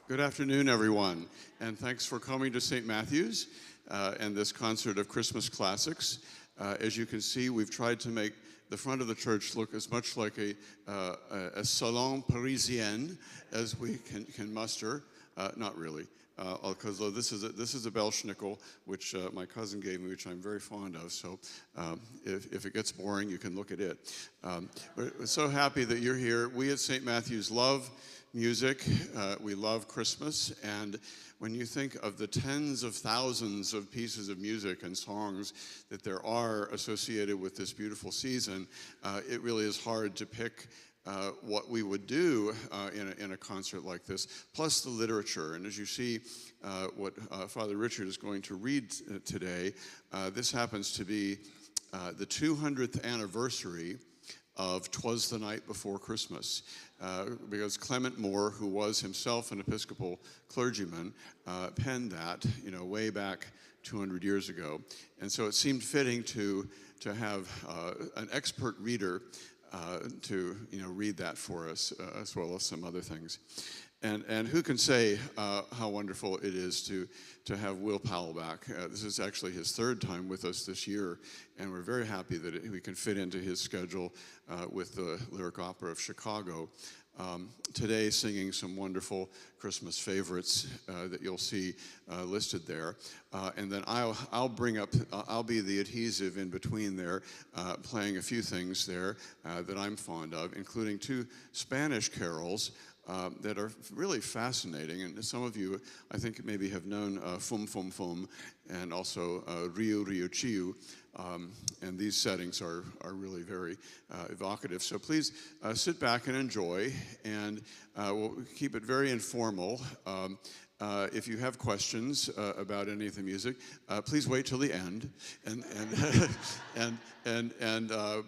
Good afternoon, everyone, and thanks for coming to St. Matthew's and this concert of Christmas classics. As you can see, we've tried to make the front of the church look as much like a salon parisien as we can muster. Not really, because this is a Belschnickel, which my cousin gave me, which I'm very fond of. So if it gets boring, you can look at it. We're so happy that you're here. We at St. Matthew's love music. We love Christmas, and when you think of the tens of thousands of pieces of music and songs that there are associated with this beautiful season, it really is hard to pick what we would do in a concert like this, plus the literature. And as you see what Father Richard is going to read today, this happens to be the 200th anniversary of 'Twas the Night Before Christmas, because Clement Moore, who was himself an Episcopal clergyman, penned that, way back 200 years ago. And so it seemed fitting to have an expert reader to read that for us, as well as some other things. And who can say how wonderful it is to have Will Powell back. This is actually his third time with us this year, and we're very happy that we can fit into his schedule with the Lyric Opera of Chicago. Today singing some wonderful Christmas favorites that you'll see listed there. And then I'll be the adhesive in between there, playing a few things there that I'm fond of, including two Spanish carols that are really fascinating. And some of you, I think, maybe have known Fum Fum Fum and also Riu Riu Chiu. And these settings are really very evocative. So please sit back and enjoy, and we'll keep it very informal. If you have questions about any of the music, please wait till the end, and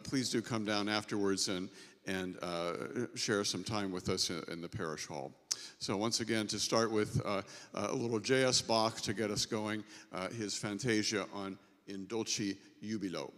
please do come down afterwards and share some time with us in the parish hall. So once again, to start with a little J.S. Bach to get us going, his Fantasia on In Dulci Jubilo.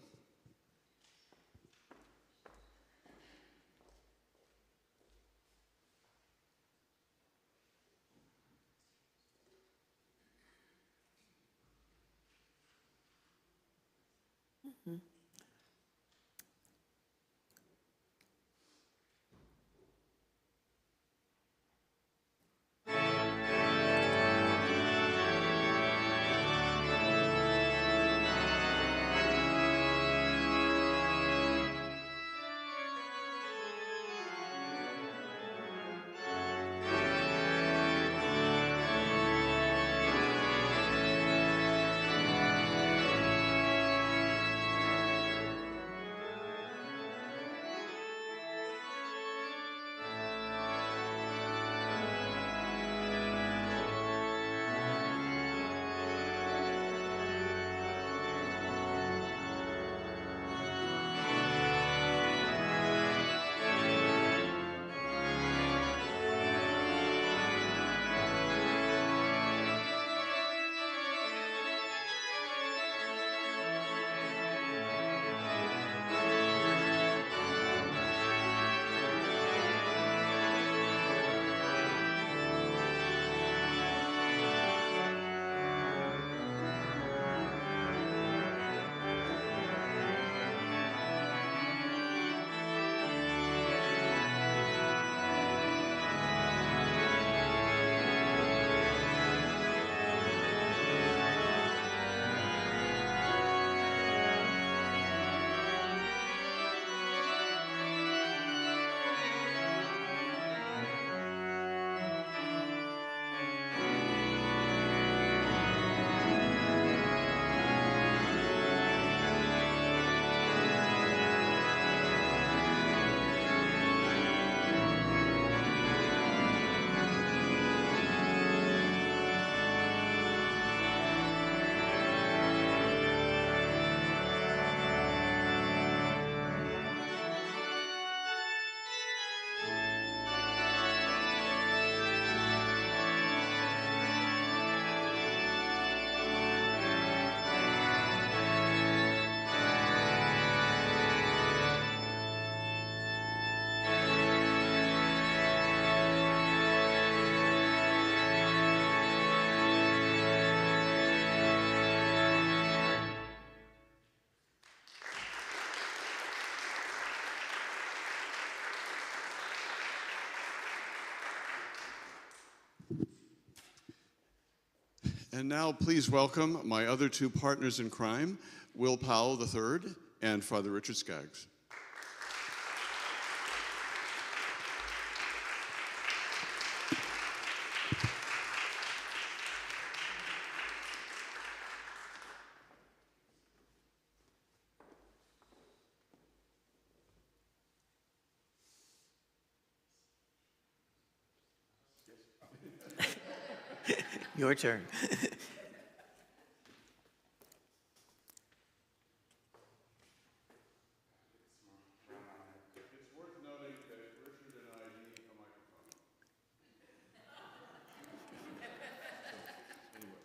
And now please welcome my other two partners in crime, Will Powell III and Father Richard Skaggs. Your turn. It's worth noting that Richard and I need a microphone. Anyway.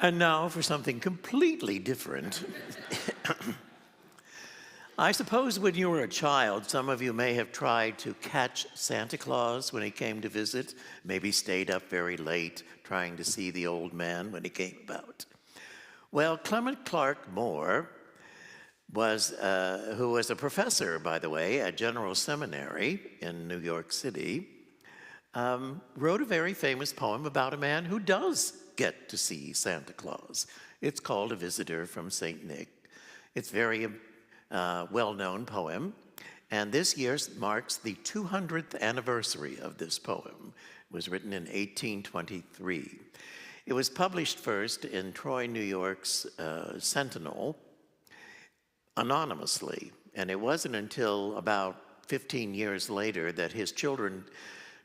And now for something completely different. I suppose when you were a child, some of you may have tried to catch Santa Claus when he came to visit, maybe stayed up very late trying to see the old man when he came about. Well, Clement Clark Moore who was a professor, by the way, at General Seminary in New York City, wrote a very famous poem about a man who does get to see Santa Claus. It's called A Visitor from St. Nick. It's very well-known poem, and this year marks the 200th anniversary of this poem. It was written in 1823. It was published first in Troy, New York's Sentinel, anonymously, and it wasn't until about 15 years later that his children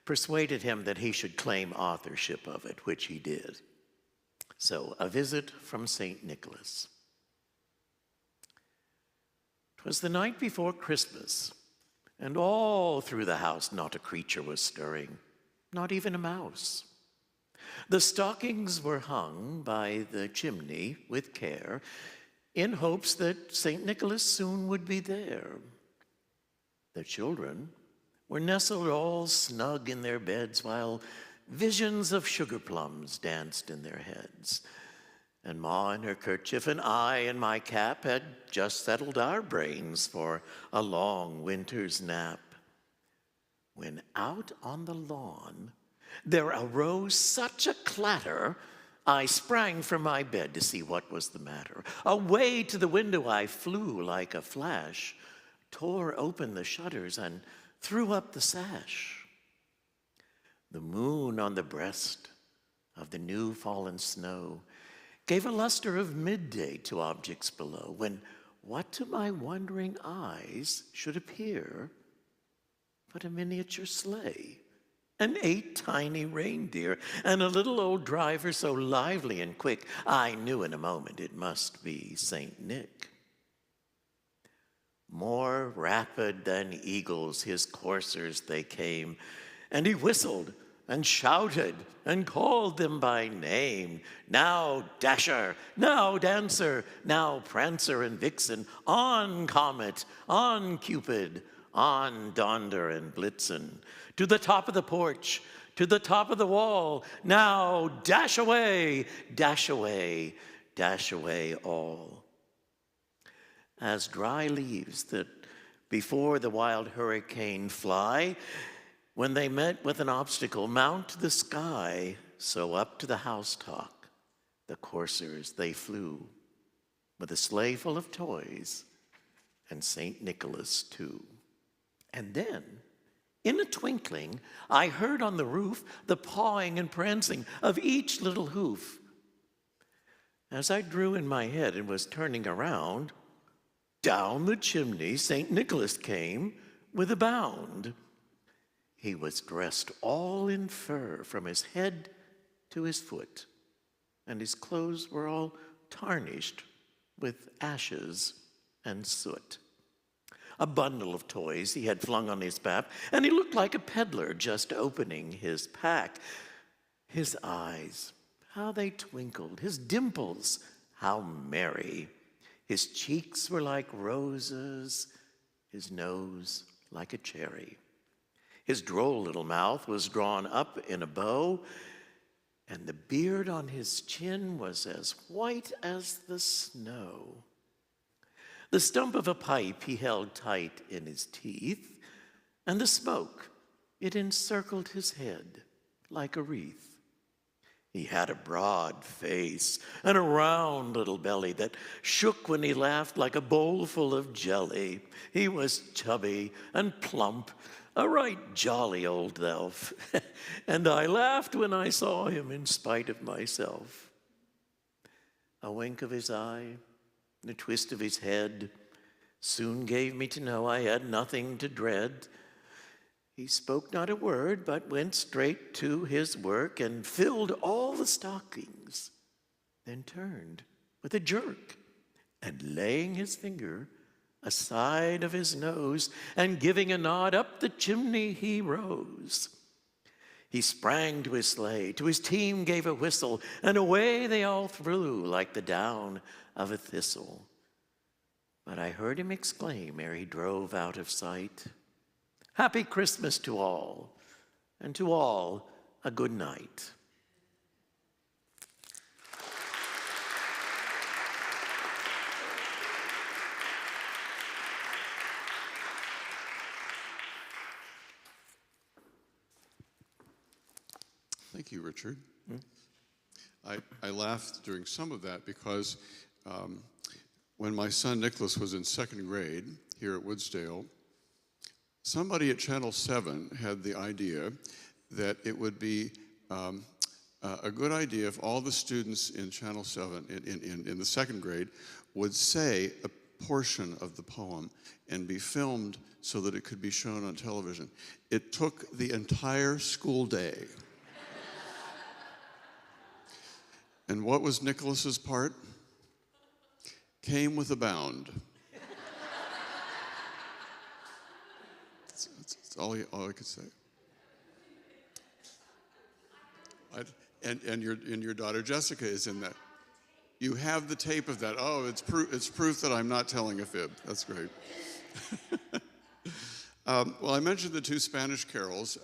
persuaded him that he should claim authorship of it, which he did. So, A Visit from St. Nicholas. 'Twas the night before Christmas, and all through the house not a creature was stirring, not even a mouse. The stockings were hung by the chimney with care, in hopes that St. Nicholas soon would be there. The children were nestled all snug in their beds, while visions of sugar plums danced in their heads. And Ma in her kerchief and I in my cap had just settled our brains for a long winter's nap, when out on the lawn there arose such a clatter, I sprang from my bed to see what was the matter. Away to the window I flew like a flash, tore open the shutters and threw up the sash. The moon on the breast of the new fallen snow gave a luster of midday to objects below, when what to my wondering eyes should appear but a miniature sleigh, and 8 tiny reindeer, and a little old driver so lively and quick, I knew in a moment it must be St. Nick. More rapid than eagles his coursers they came, and he whistled and shouted and called them by name. Now Dasher, now Dancer, now Prancer and Vixen, on Comet, on Cupid, on Donder and Blitzen, to the top of the porch, to the top of the wall. Now dash away, dash away, dash away all. As dry leaves that before the wild hurricane fly, when they met with an obstacle, mount to the sky, so up to the housetop the coursers they flew, with a sleigh full of toys, and St. Nicholas too. And then, in a twinkling, I heard on the roof the pawing and prancing of each little hoof. As I drew in my head and was turning around, down the chimney St. Nicholas came with a bound. He was dressed all in fur from his head to his foot, and his clothes were all tarnished with ashes and soot. A bundle of toys he had flung on his back, and he looked like a peddler just opening his pack. His eyes, how they twinkled, his dimples, how merry. His cheeks were like roses, his nose like a cherry. His droll little mouth was drawn up in a bow, and the beard on his chin was as white as the snow. The stump of a pipe he held tight in his teeth, and the smoke, it encircled his head like a wreath. He had a broad face and a round little belly that shook when he laughed like a bowl full of jelly. He was chubby and plump, a right jolly old elf, and I laughed when I saw him in spite of myself. A wink of his eye, and a twist of his head soon gave me to know I had nothing to dread. He spoke not a word, but went straight to his work and filled all the stockings, then turned with a jerk, and laying his finger aside of his nose and giving a nod, up the chimney he rose. He sprang to his sleigh, to his team gave a whistle, and away they all flew like the down of a thistle. But I heard him exclaim ere he drove out of sight, "Happy Christmas to all, and to all a good night." Thank you, Richard. I laughed during some of that because when my son Nicholas was in second grade here at Woodsdale, somebody at Channel 7 had the idea that it would be a good idea if all the students in Channel 7 in the second grade would say a portion of the poem and be filmed so that it could be shown on television. It took the entire school day. And what was Nicholas's part? Came with a bound. That's all I could say. And your daughter Jessica is in that. You have the tape of that. Oh, it's proof that I'm not telling a fib. That's great. Well, I mentioned the two Spanish carols.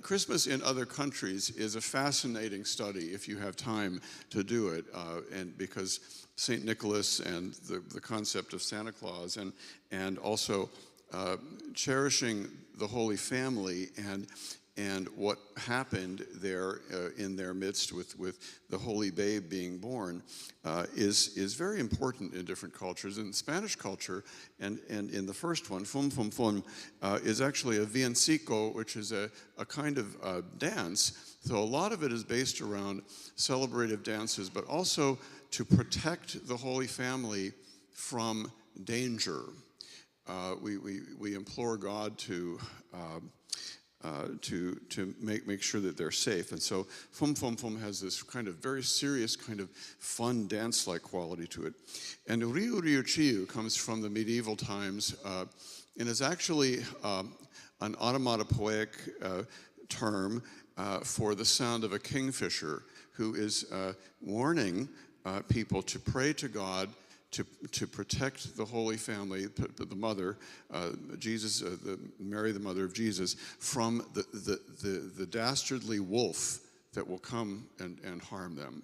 Christmas in other countries is a fascinating study if you have time to do it, and because St. Nicholas and the concept of Santa Claus and also cherishing the Holy Family and what happened there in their midst with the Holy Babe being born is very important in different cultures. In Spanish culture, and in the first one, Fum Fum Fum, is actually a villancico, which is a kind of dance. So a lot of it is based around celebrative dances, but also to protect the Holy Family from danger. We implore God to make sure that they're safe. And so Fum Fum Fum has this kind of very serious, kind of fun dance-like quality to it. And Riu Riu Chiu comes from the medieval times and is actually an onomatopoeic term for the sound of a kingfisher who is warning people to pray to God to protect the Holy Family, the mother, Jesus, Mary, the mother of Jesus, from the dastardly wolf that will come and harm them.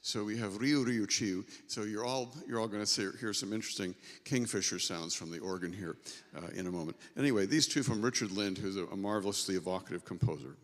So we have Riu Riu Chiu. So you're all going to hear some interesting kingfisher sounds from the organ here in a moment. Anyway, these two from Richard Lind, who's a marvelously evocative composer.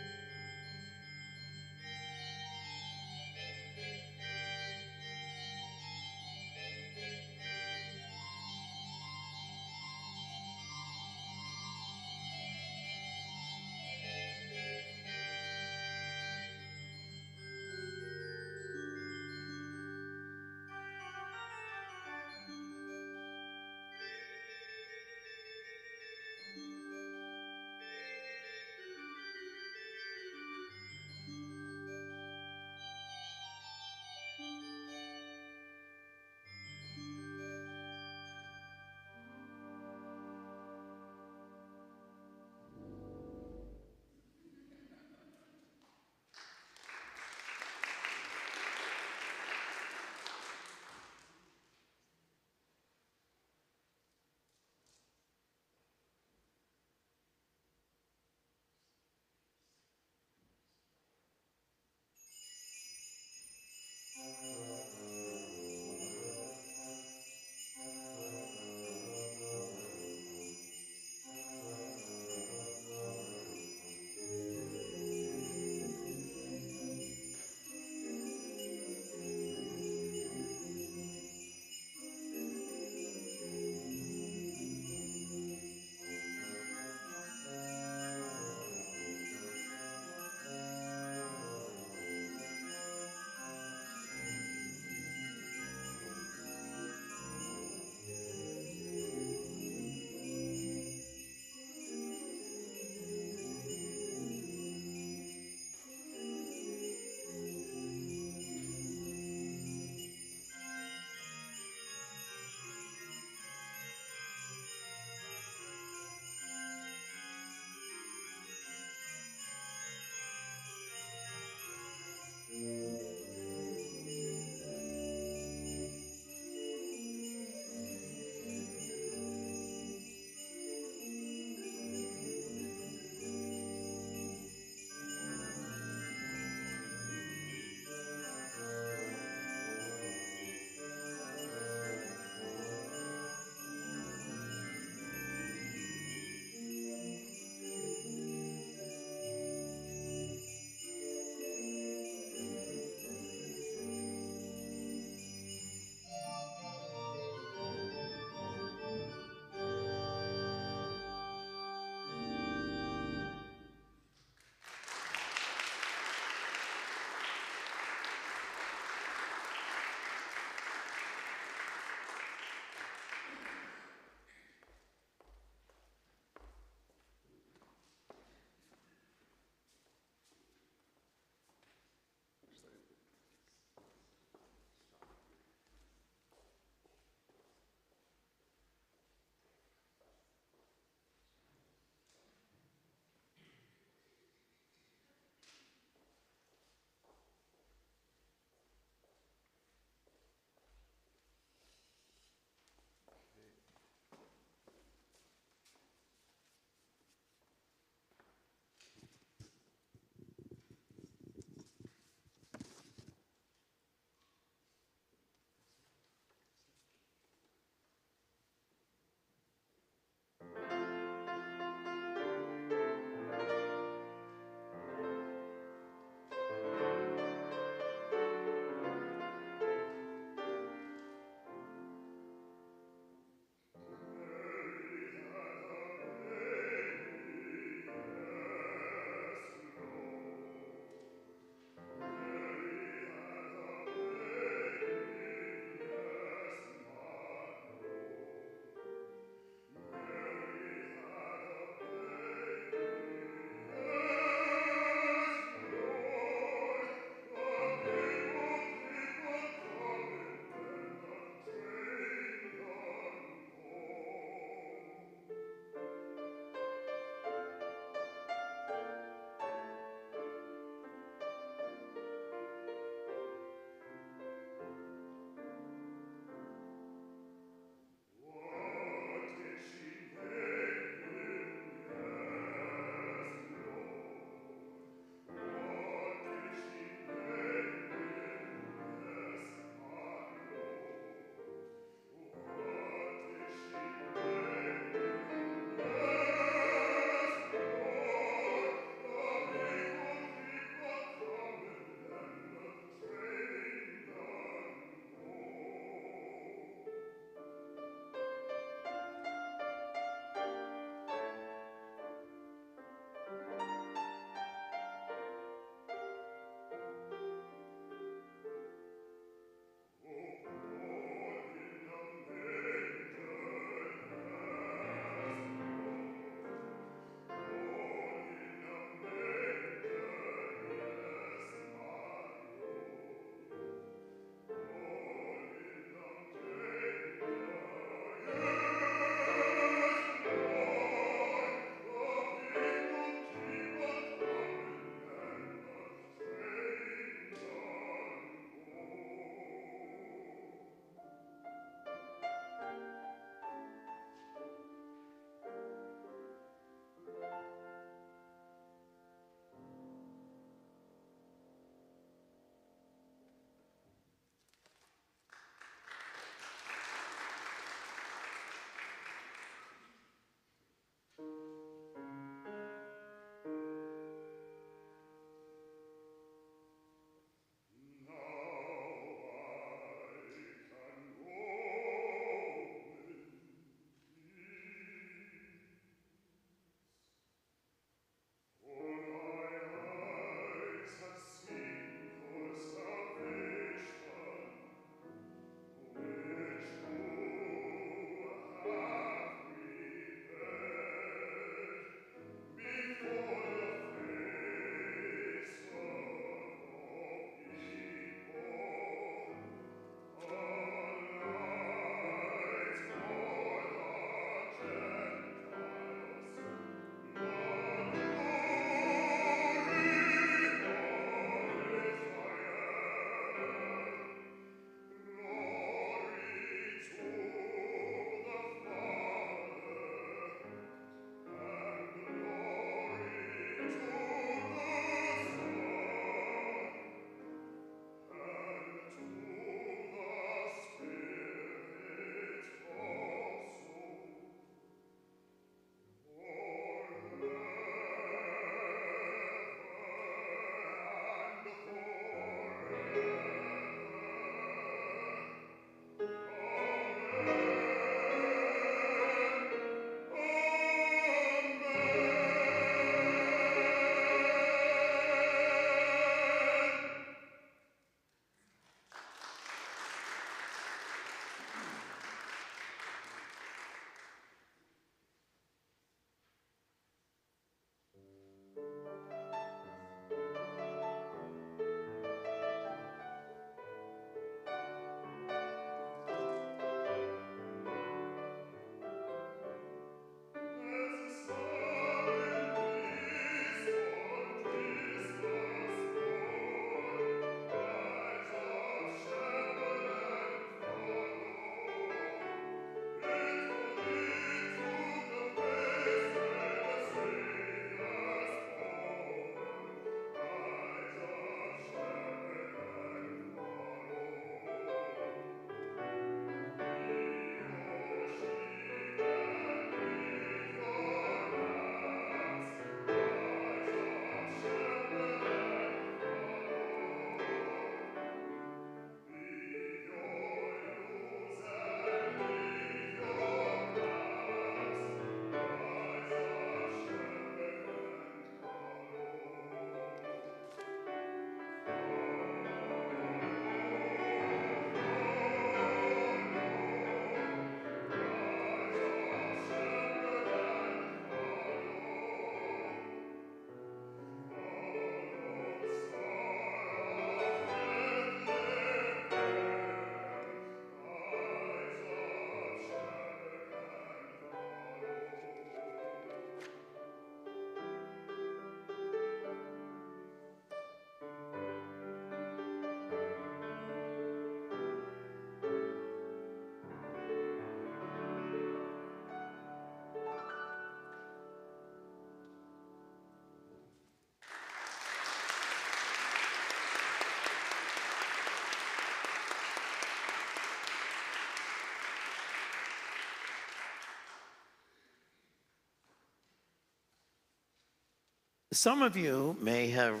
Some of you may have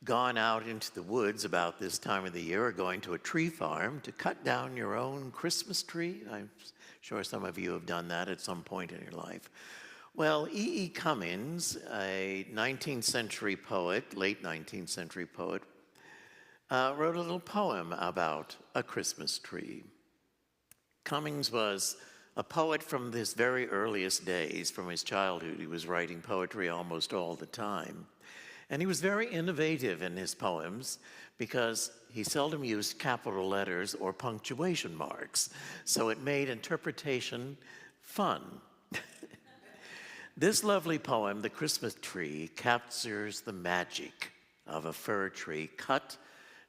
gone out into the woods about this time of the year or going to a tree farm to cut down your own Christmas tree. I'm sure some of you have done that at some point in your life. Well, E.E. Cummings, a 19th century poet, late 19th century poet, wrote a little poem about a Christmas tree. Cummings was a poet from his very earliest days, from his childhood. He was writing poetry almost all the time. And he was very innovative in his poems because he seldom used capital letters or punctuation marks. So it made interpretation fun. This lovely poem, The Christmas Tree, captures the magic of a fir tree cut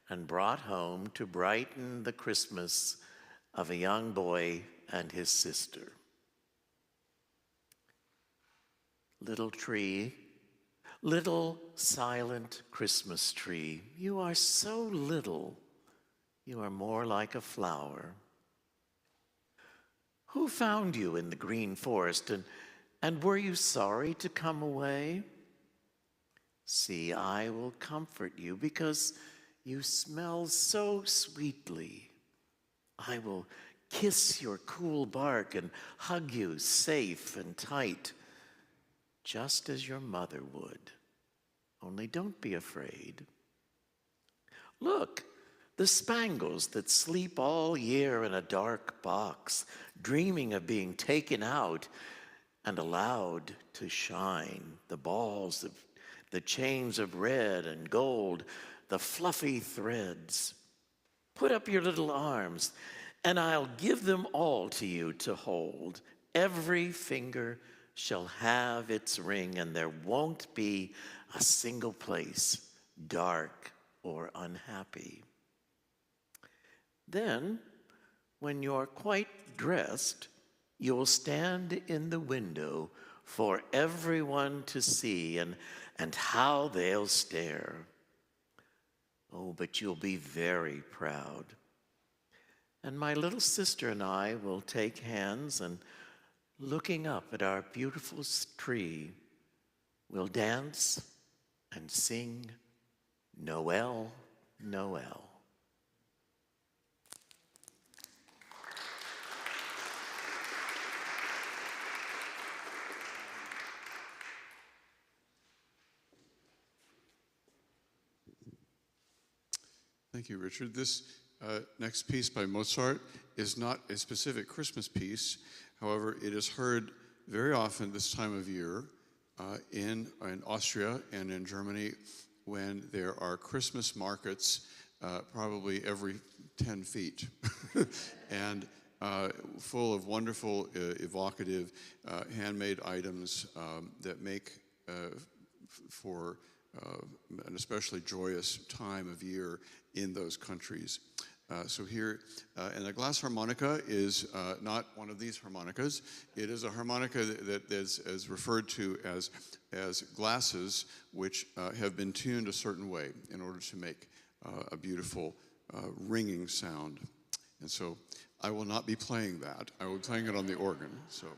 and brought home to brighten the Christmas of a young boy and his sister. Little tree, little silent Christmas tree, you are so little, you are more like a flower. Who found you in the green forest, and were you sorry to come away? See, I will comfort you because you smell so sweetly. I will kiss your cool bark and hug you safe and tight, just as your mother would. Only don't be afraid. Look, the spangles that sleep all year in a dark box, dreaming of being taken out and allowed to shine, the balls of the chains of red and gold, the fluffy threads. Put up your little arms, and I'll give them all to you to hold. Every finger shall have its ring, and there won't be a single place dark or unhappy. Then, when you're quite dressed, you'll stand in the window for everyone to see, and how they'll stare. Oh, but you'll be very proud. And my little sister and I will take hands, and looking up at our beautiful tree, we'll dance and sing Noel, Noel. Thank you, Richard. This next piece by Mozart is not a specific Christmas piece. However, it is heard very often this time of year in Austria and in Germany when there are Christmas markets probably every 10 feet and full of wonderful, evocative, handmade items that make for an especially joyous time of year in those countries. So here, and a glass harmonica is not one of these harmonicas. It is a harmonica that is referred to as glasses, which have been tuned a certain way in order to make a beautiful ringing sound. And so I will not be playing that. I will be playing it on the organ. So.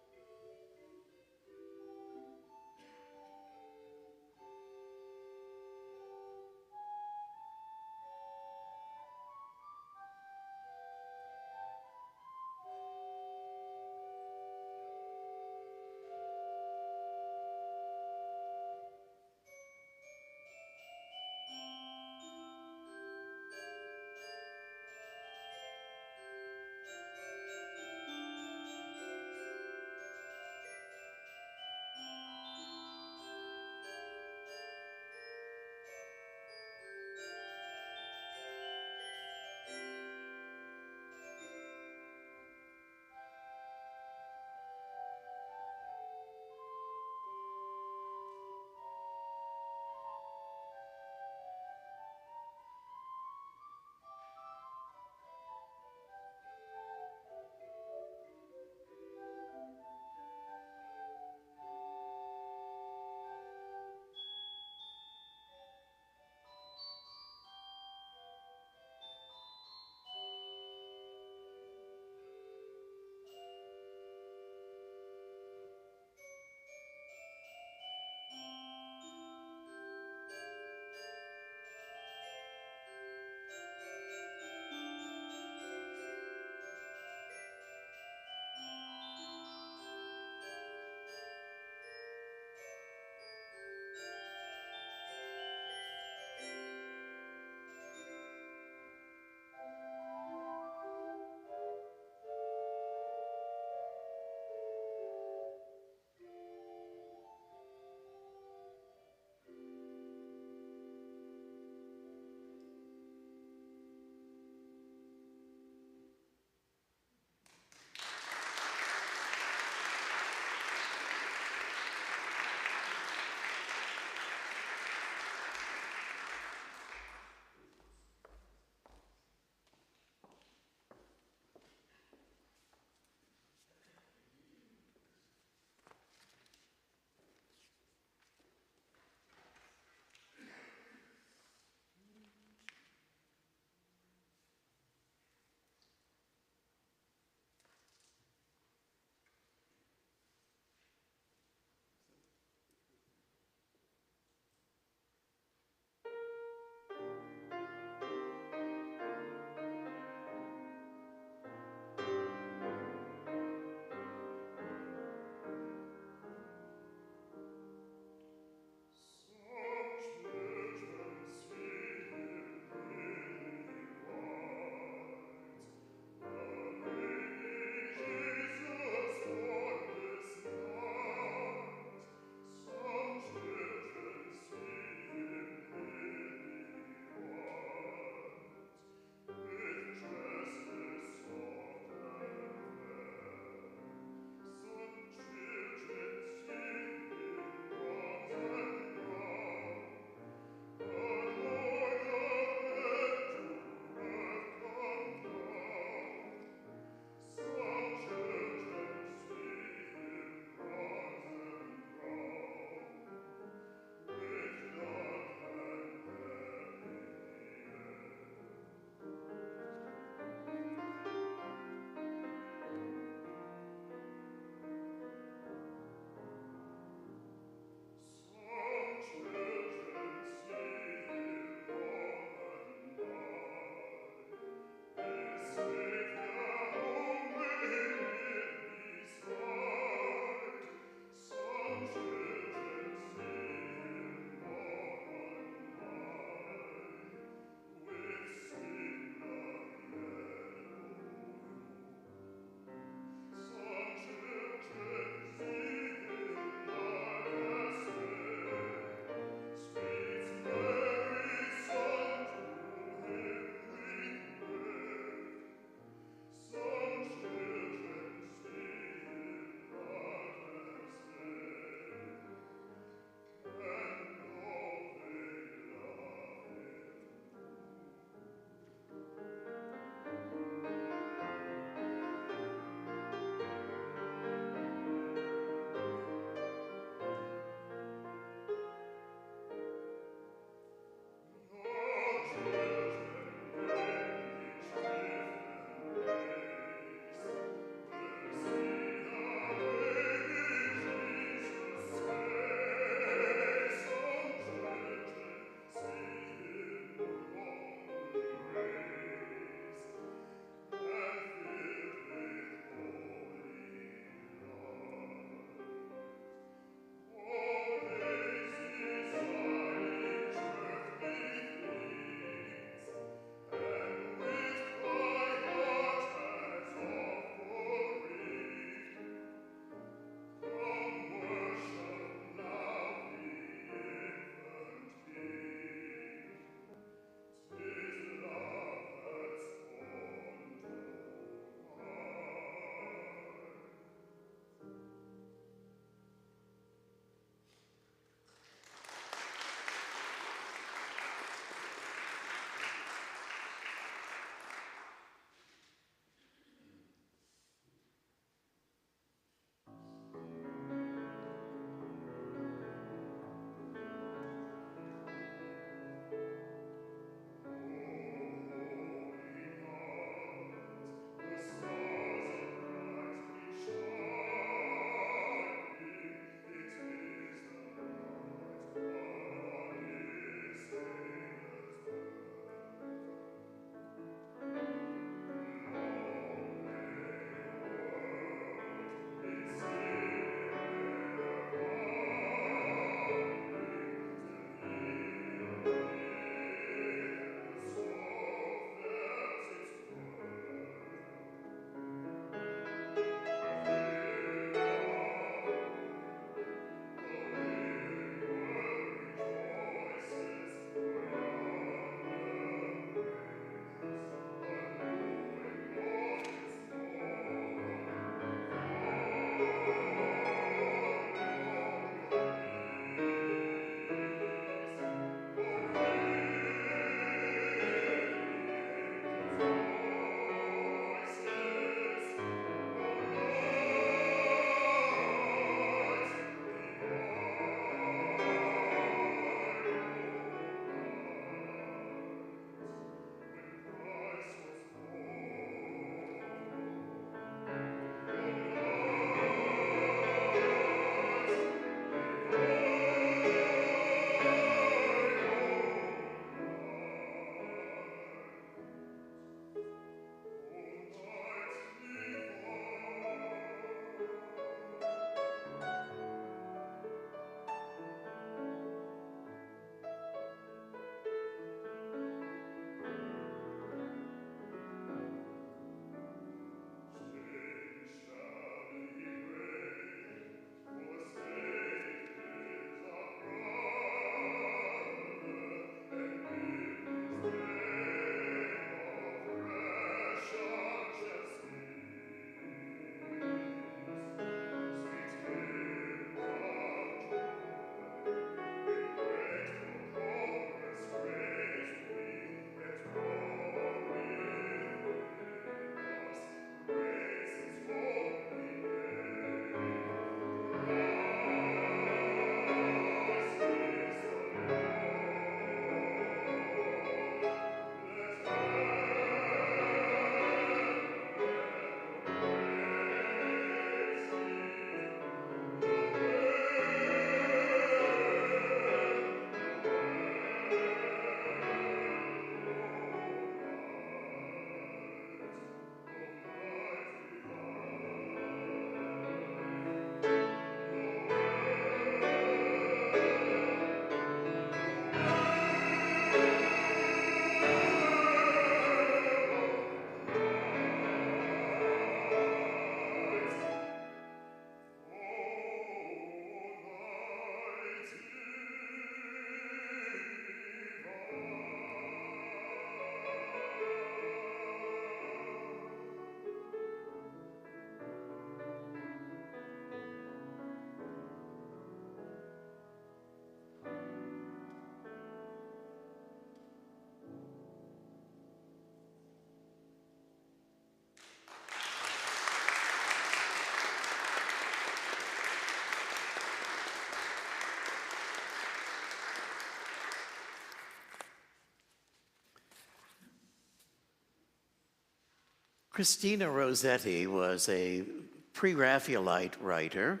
Christina Rossetti was a pre-Raphaelite writer.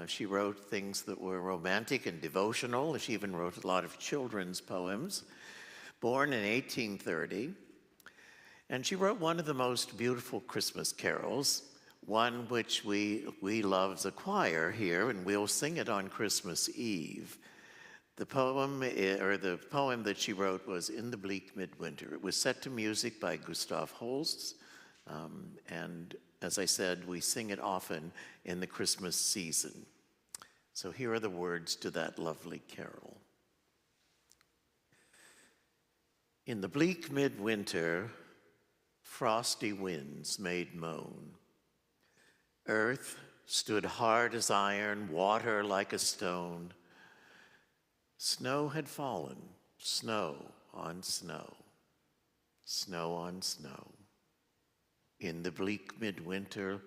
She wrote things that were romantic and devotional. She even wrote a lot of children's poems. Born in 1830, and she wrote one of the most beautiful Christmas carols, one which we love as a choir here, and we'll sing it on Christmas Eve. The poem that she wrote was In the Bleak Midwinter. It was set to music by Gustav Holst, and as I said, we sing it often in the Christmas season. So here are the words to that lovely carol. In the bleak midwinter, frosty winds made moan. Earth stood hard as iron, water like a stone. Snow had fallen, snow on snow, snow on snow. In the bleak midwinter,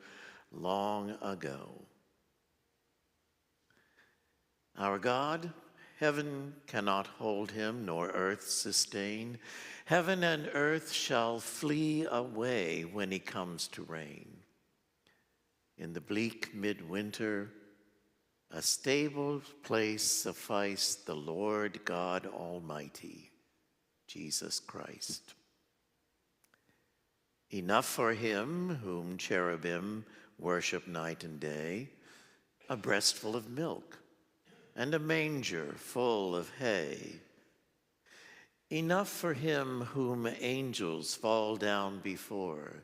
long ago. Our God, heaven cannot hold him, nor earth sustain. Heaven and earth shall flee away when he comes to reign. In the bleak midwinter, a stable place sufficed the Lord God Almighty, Jesus Christ. Enough for him whom cherubim worship night and day, a breastful of milk, and a manger full of hay. Enough for him whom angels fall down before,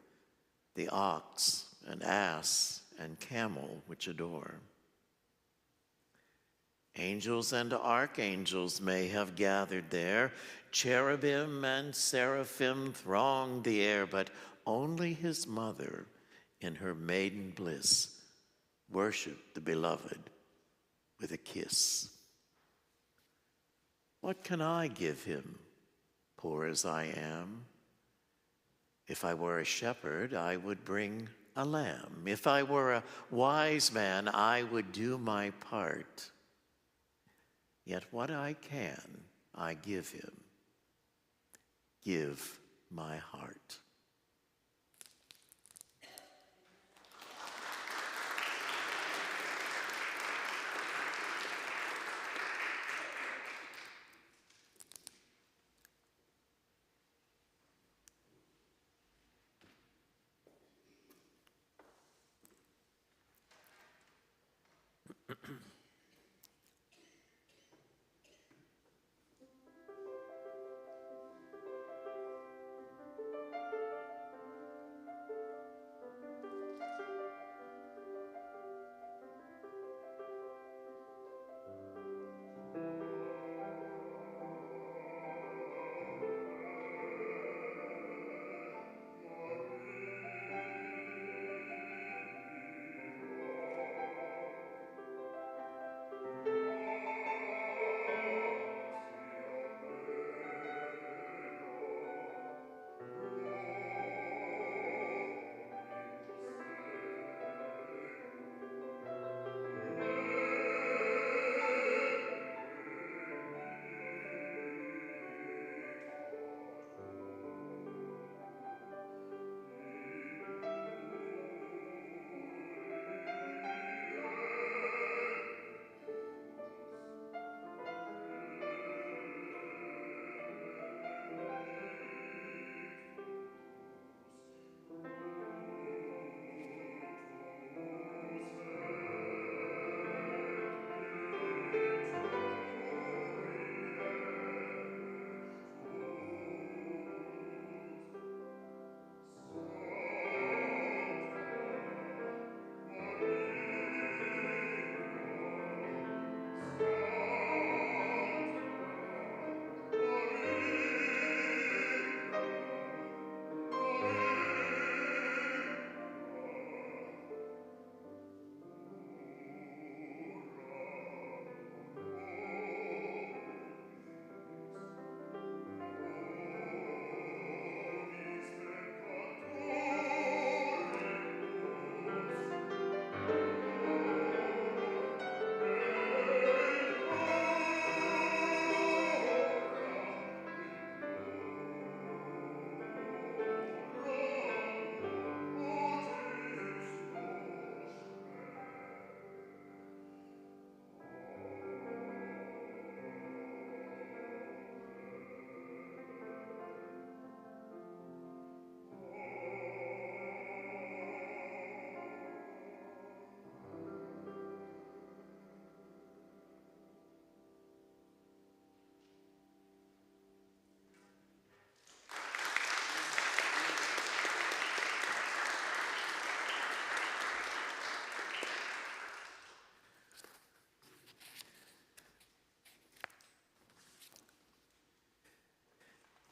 the ox and ass and camel which adore. Angels and archangels may have gathered there, cherubim and seraphim thronged the air, but only his mother in her maiden bliss worshiped the beloved with a kiss. What can I give him, poor as I am? If I were a shepherd, I would bring a lamb. If I were a wise man, I would do my part. Yet what I can, I give him. Give my heart.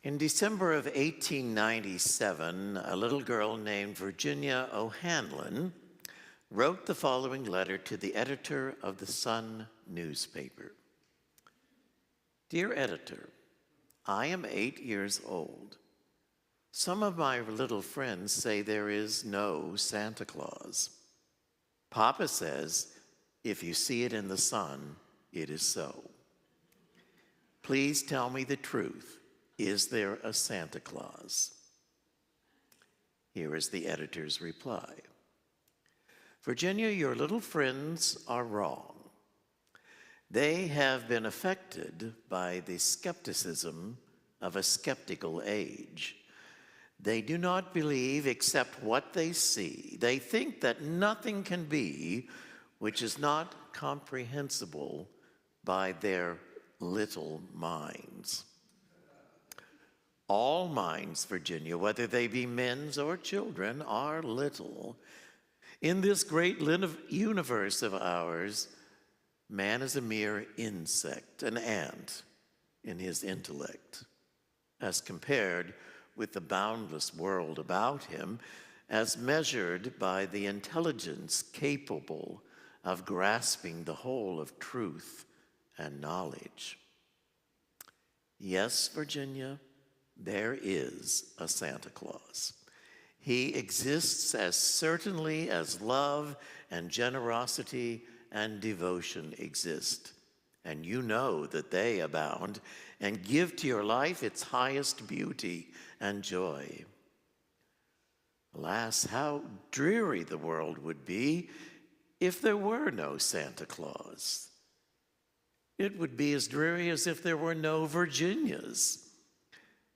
In December of 1897, a little girl named Virginia O'Hanlon wrote the following letter to the editor of the Sun newspaper. Dear editor, I am 8 years old. Some of my little friends say there is no Santa Claus. Papa says, if you see it in the sun, it is so. Please tell me the truth. Is there a Santa Claus? Here is the editor's reply. Virginia, your little friends are wrong. They have been affected by the skepticism of a skeptical age. They do not believe except what they see. They think that nothing can be which is not comprehensible by their little minds. All minds, Virginia, whether they be men's or children, are little. In this great universe of ours, man is a mere insect, an ant in his intellect, as compared with the boundless world about him, as measured by the intelligence capable of grasping the whole of truth and knowledge. Yes, Virginia, there is a Santa Claus. He exists as certainly as love and generosity and devotion exist. And you know that they abound and give to your life its highest beauty and joy. Alas, how dreary the world would be if there were no Santa Claus. It would be as dreary as if there were no Virginias.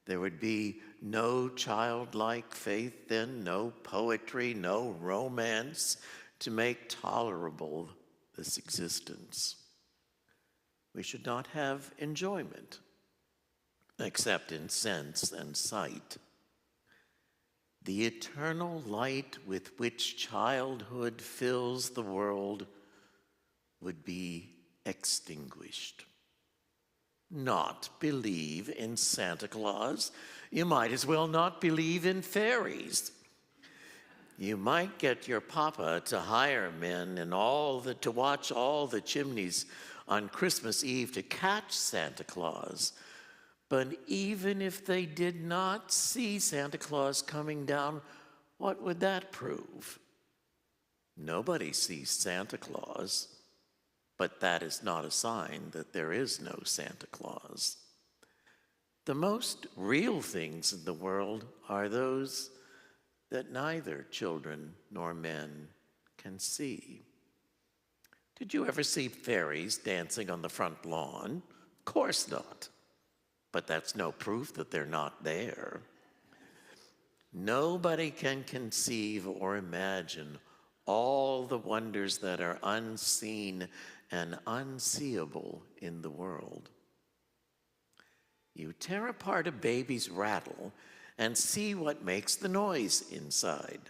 There would be no childlike faith then, no poetry, no romance to make tolerable this existence. We should not have enjoyment, except in sense and sight. The eternal light with which childhood fills the world would be extinguished. Not believe in Santa Claus? You might as well not believe in fairies. You might get your papa to hire men and to watch all the chimneys on Christmas Eve to catch Santa Claus. But even if they did not see Santa Claus coming down, what would that prove? Nobody sees Santa Claus, but that is not a sign that there is no Santa Claus. The most real things in the world are those that neither children nor men can see. Did you ever see fairies dancing on the front lawn? Of course not. But that's no proof that they're not there. Nobody can conceive or imagine all the wonders that are unseen and unseeable in the world. You tear apart a baby's rattle and see what makes the noise inside.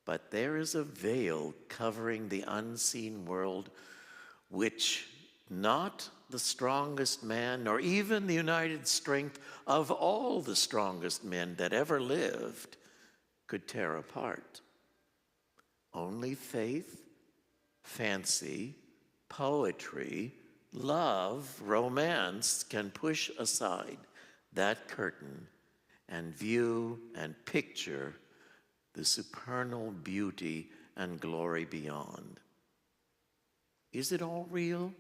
But there is a veil covering the unseen world which not the strongest man, nor even the united strength of all the strongest men that ever lived, could tear apart. Only faith, fancy, poetry, love, romance can push aside that curtain and view and picture the supernal beauty and glory beyond. Is it all real?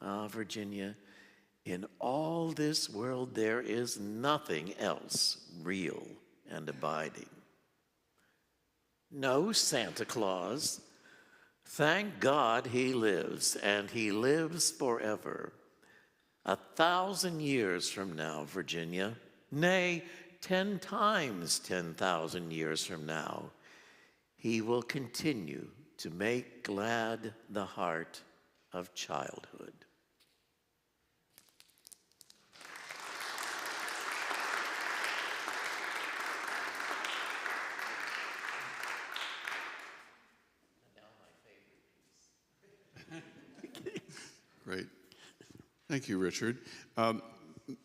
Ah, Virginia, in all this world there is nothing else real and abiding. No Santa Claus. Thank God he lives, and he lives forever. 1,000 years from now, Virginia, nay, 10 times 10,000 years from now, he will continue to make glad the heart of childhood. Great. Thank you, Richard.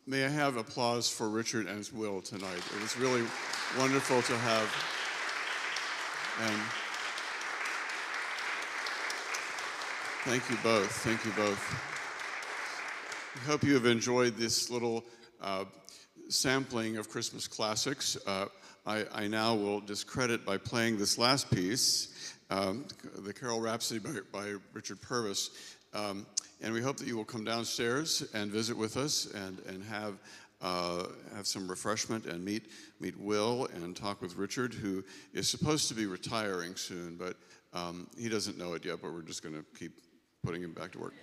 may I have applause for Richard and Will tonight? It was really wonderful to have. And thank you both. Thank you both. I hope you have enjoyed this little sampling of Christmas classics. I now will discredit by playing this last piece, the Carol Rhapsody by Richard Purvis. And we hope that you will come downstairs and visit with us and have some refreshment and meet Will and talk with Richard, who is supposed to be retiring soon, but he doesn't know it yet, but we're just going to keep putting him back to work.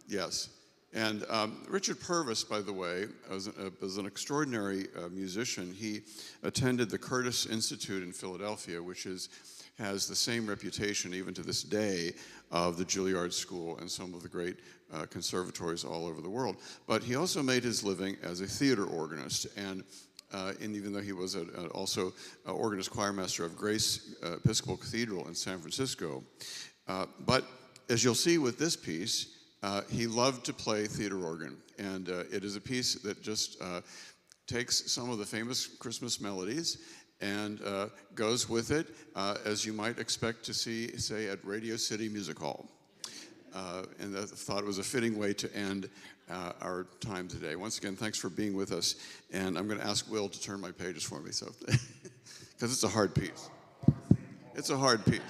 Yes. And Richard Purvis, by the way, was an extraordinary musician. He attended the Curtis Institute in Philadelphia, which has the same reputation even to this day of the Juilliard School and some of the great conservatories all over the world. But he also made his living as a theater organist, and even though he was also organist choirmaster of Grace Episcopal Cathedral in San Francisco. But as you'll see with this piece, he loved to play theater organ, and it is a piece that just takes some of the famous Christmas melodies and goes with it, as you might expect to see, say, at Radio City Music Hall. And I thought it was a fitting way to end our time today. Once again, thanks for being with us, and I'm going to ask Will to turn my pages for me, so because it's a hard piece. It's a hard piece.